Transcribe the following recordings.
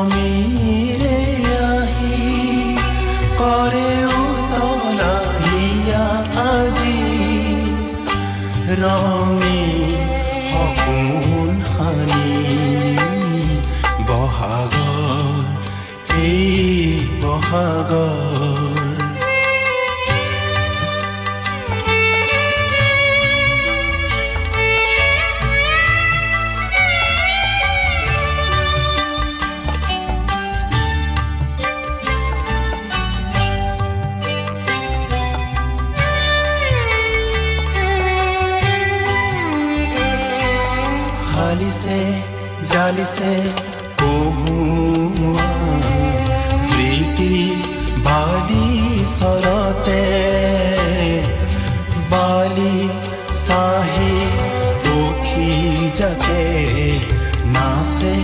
সমীৰে আহি কৰে উতলা হিয়া আজি ৰঙীন সপোন সানি বহাগৰ এই বহাগৰ জালিছে কহুৱা স্মৃতি বালি চৰতে বালি চাহি পক্ষী যাকে নাচে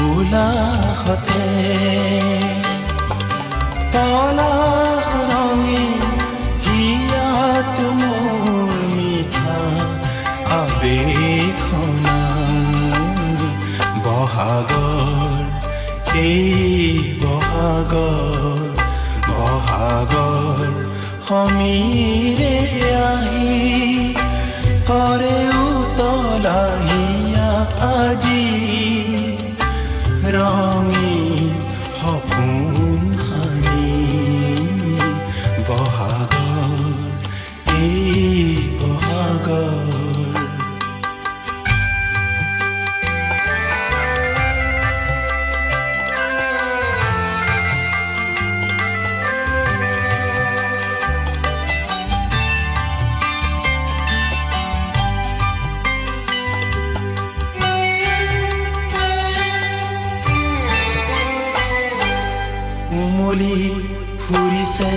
উলাহতে পলাশ ৰঙীন হিয়াত মোৰ মিঠা আবেগখনা বহাগৰ এই বহাগৰ বহাগৰ সমীৰে আহি কৰে উতলা হিয়া আজি ৰঙীন সপোন সানি বহাগৰ এই বহাগৰ উমলি ফুৰিছে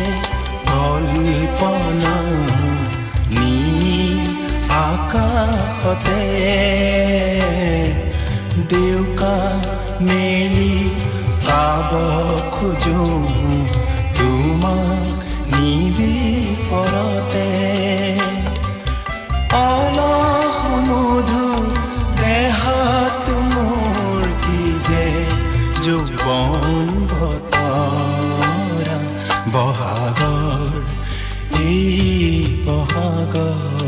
কল্পনা নি আকাশতে দেউকা মেলি চাব খোজো তোমাক নিবিপৰতে অলস মধুৰ দেহাত মোৰ কি যে যৌৱন বহাগৰ এই বহাগৰ